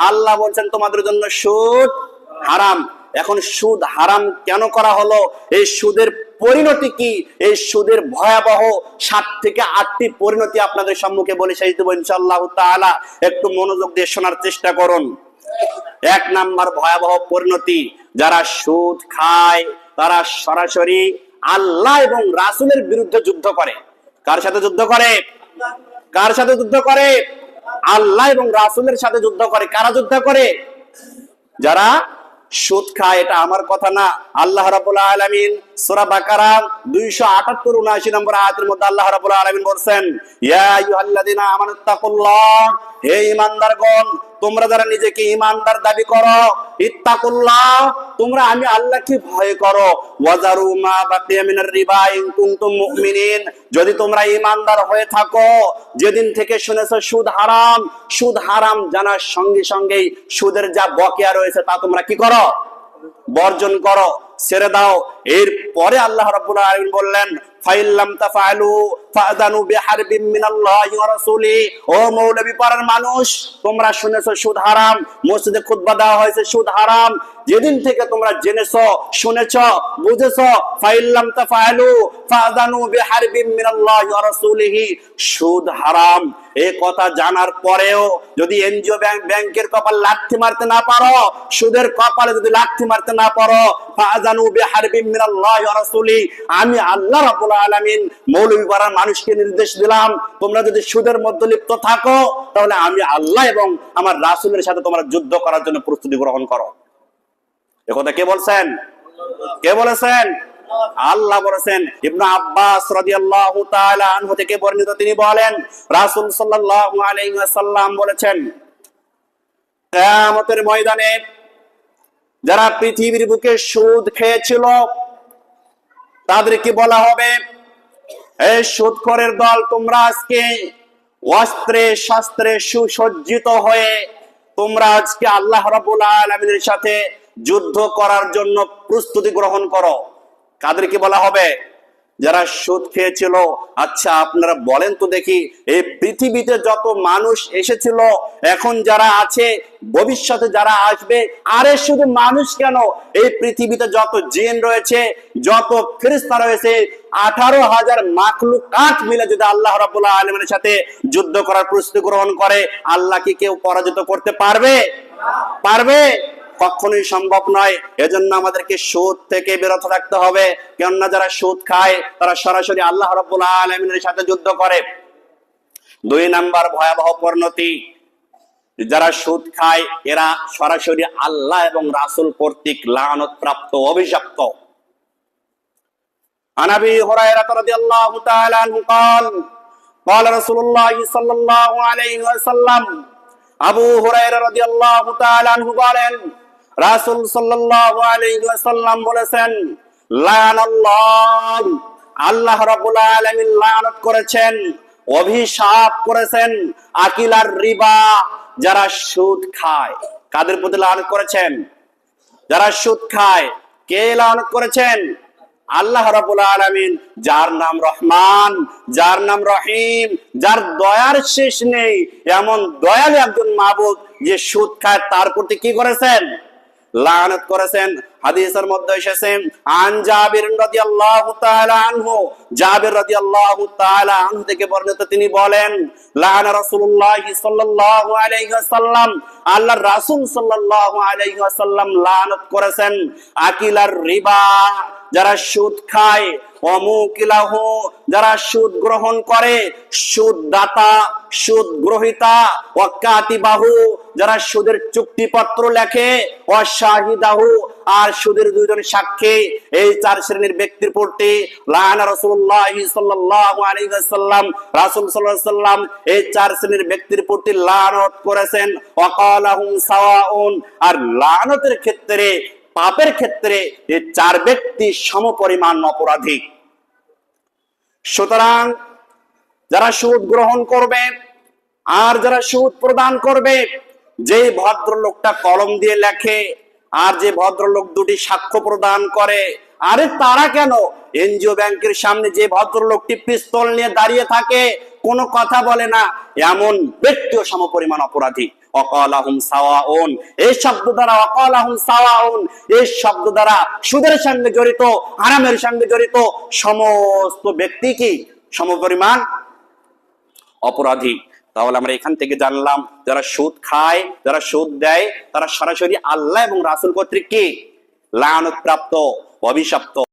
আল্লাহ বলছেন তোমাদের জন্য সুদ হারাম। এখন সুদ হারাম কেন করা হলো, এই সুদের পরিণতি কি, এই সুদের ভয়াবহ 7 থেকে 8টি পরিণতি আপনাদের সম্মুখে বলে শেষ দেব ইনশাআল্লাহ তাআলা। একটু মনোযোগ দিয়ে শোনার চেষ্টা করুন। 1 নাম্বার ভয়াবহ পরিণতি, যারা সুদ খায় তারা সরাসরি আল্লাহ এবং রাসূলের বিরুদ্ধে যুদ্ধ করে। কার সাথে যুদ্ধ করে? কার সাথে যুদ্ধ করে? আল্লাহ এবং রাসূলের সাথে যুদ্ধ করে। কারা যুদ্ধ করে? যারা সুদ খায়। এটা আমার কথা না, আল্লাহ রাব্বুল আলামিন সূরা বাকারা 278-79 নম্বর আয়াতের মধ্যে আল্লাহ রাব্বুল আলামিন বলেন, ইয়া আইয়ুহাল্লাযিনা আমানুত্তাকুল্লাহ, হে ঈমানদারগণ, তোমরা যারা নিজেকে ঈমানদার দাবি করো, ইত্তাকুল্লাহ, তোমরা আমি আল্লাহকে ভয় করো, ওয়াজারু মা বাকিয়া মিনার রিবা ইন কুনতুম মুমিনিন, যদি তোমরা ঈমানদার হয়ে থাকো। যেদিন থেকে শুনেছো সুদ হারাম, সুদ হারাম জানার সঙ্গে সঙ্গেই সুদের যা বকেয়া রয়েছে তা তোমরা কি করো? বর্জন করো, ছেড়ে দাও। এরপরে আল্লাহ রাব্বুল আলামিন বললেন, ফাইল্লাম তাফআলু ফাদানু বিহারবিম মিনাল্লাহি ওয়া রাসূলিহি, ও মৌলভী পাড়ার মানুষ, তোমরা শুনেছো সুদ হারাম, মসজিদে খুতবা দেওয়া হয়েছে সুদ হারাম, যেদিন থেকে তোমরা জেনেছো, শুনেছো, বুঝেছো, ফাইল্লাম তাফআলু ফাদানু বিহারবিম মিনাল্লাহি ওয়া রাসূলিহি, সুদ হারাম এই কথা জানার পরেও যদি এনজিও ব্যাংকের কপাল লাথি মারতে না পারো, সুদের কপালে যদি লাথি মারতে না পারো, ফাযানু বিহারবিম মিনাল্লাহি ওয়া রাসূলিহি, আমি আল্লাহ রাব্বুল আলামিন মৌলভী পাড়ার মানুষকে নির্দেশ দিলাম, তোমরা যদি সুদের মধ্যে লিপ্ত থাকো তাহলে আমি আল্লাহ এবং আমার রাসূলের সাথে তোমরা যুদ্ধ করার জন্য প্রস্তুতি গ্রহণ করো। এ কথা কে বলছেন? কে বলেছেন? আল্লাহ বলেছেন। ইবনে আব্বাস রাদিয়াল্লাহু তাআলা আনহু থেকে বর্ণিত, তিনি বলেন, রাসূল সাল্লাল্লাহু আলাইহি ওয়াসাল্লাম বলেছেন, কিয়ামতের ময়দানে যারা পৃথিবীর বুকে সুদ খেয়েছিল তাদেরকে বলা হবে, এই সুদখোরের দল, তোমরা আজকে অস্ত্রে শস্ত্রে সুসজ্জিত হয়ে তোমরা আজকে আল্লাহ রাব্বুল আলামিনের সাথে যুদ্ধ করার জন্য প্রস্তুতি গ্রহণ করো। কাদেরকে বলা হবে? যারা সুদ খেয়েছিল। আচ্ছা আপনারা বলেন তো দেখি, এই পৃথিবীতে যত মানুষ এসেছিল, এখন যারা আছে, ভবিষ্যতে যারা আসবে, আরে শুধু মানুষ কেন, এই পৃথিবীতে যত জিন রয়েছে, যত ফেরেশতা রয়েছে, 18,000 মাখলুকাত মিলে যদি আল্লাহ রাব্বুল আলামিনের সাথে যুদ্ধ করার প্রস্তুতি গ্রহণ করে, আল্লাহ কি কেউ পরাজিত করতে পারবে? পারবে? কখনোই সম্ভব নয়। এজন্য আমাদেরকে সুদ থেকে বিরত থাকতে হবে, কেননা যারা সুদ খায় তারা সরাসরি আল্লাহ রাব্বুল আলামিনের সাথে যুদ্ধ করে। 2 নাম্বার ভয়াবহ পরিণতি, যারা সুদ খায় এরা সরাসরি আল্লাহ এবং রাসূল কর্তৃক লানত প্রাপ্ত, অভিশপ্ত। আন আবি হুরায়রা রাদিয়াল্লাহু তাআলা আনহু قال قال رسول الله صلى الله عليه وسلم, আবু হুরায়রা রাদিয়াল্লাহু তাআলা আনহু বলেন, রাসূল সাল্লাল্লাহু আলাইহি ওয়াসাল্লাম বলেছেন, লানাল্লাহ, আল্লাহ রাব্বুল আলামিন লানত করেছেন, অভিশাপ করেছেন, আকিলার রিবা, যারা সুদ খায়। কাদের প্রতি লানত করেছেন? যারা সুদ খায়। কে লানত করেছেন? আল্লাহ রাব্বুল আলামিন, যার নাম রহমান, যার নাম রহিম, যার দয়ার শেষ নেই, এমন দয়ালু একজন মাবুদ যে সুদ খায়, তার প্রতি কি করেছেন? লানত করেছেন। হাদিসের মধ্যে এসেছে, আন জাবির রাদিয়াল্লাহু তাআলা আনহু, জাবির রাদিয়াল্লাহু তাআলা আনহু থেকে বর্ণিত, তিনি বলেন, লানা রাসূলুল্লাহ সাল্লাল্লাহু আলাইহি ওয়াসাল্লাম, আল্লাহর রাসূল সাল্লাল্লাহু আলাইহি ওয়াসাল্লাম লানত করেছেন আকিলার রিবা, যারা সুদ খায়, অমুকিলাহু, যারা সুদ গ্রহণ করে, সুদ দাতা, সুদ গ্রহীতা, ওয়াকাতিবাহু, যারা সুদের চুক্তিপত্র লেখে, ওয়াশাহিদাহু, আর সুদের 2 জন সাক্ষী, এই 4 শ্রেণীর ব্যক্তির প্রতি লানা রাসূলুল্লাহ সাল্লাল্লাহু আলাইহি ওয়াসাল্লাম, রাসূল সাল্লাল্লাহু আলাইহি ওয়াসাল্লাম এই 4 শ্রেণীর ব্যক্তির প্রতি লানত করেছেন, ওয়াকালাহুম সাওয়াউন, আর লানতের ক্ষেত্রে, পাপের ক্ষেত্রে এই 4 ব্যক্তি সমপরিমাণ অপরাধী। সুতরাং যারা সুদ গ্রহণ করবে আর যারা সুদ প্রদান করবে, যে ভদ্রলোকটা কলম দিয়ে লেখে আর যে ভদ্রলোক 2টি সাক্ষ্য প্রদান করে, আরে তারা কেন, এনজিও ব্যাংকের সামনে যে ভদ্রলোকটি পিস্তল নিয়ে দাঁড়িয়ে থাকে, কোনো কথা বলে না, এমন ব্যক্তিও সমপরিমাণ অপরাধী। ওয়াকালাহুম সাওয়াউন, এই শব্দ দ্বারা ওয়াকালাহুম সাওয়াউন, এই শব্দ দ্বারা সুদের সঙ্গে জড়িত, হারামের সঙ্গে জড়িত সমস্ত ব্যক্তি কি সমপরিমাণ অপরাধী। তাহলে আমরা এখান থেকে জানলাম যারা সুদ খায়, যারা সুদ দেয়, তারা সরাসরি আল্লাহ এবং রাসূল কর্তৃক কি লানত প্রাপ্ত, অভিশপ্ত।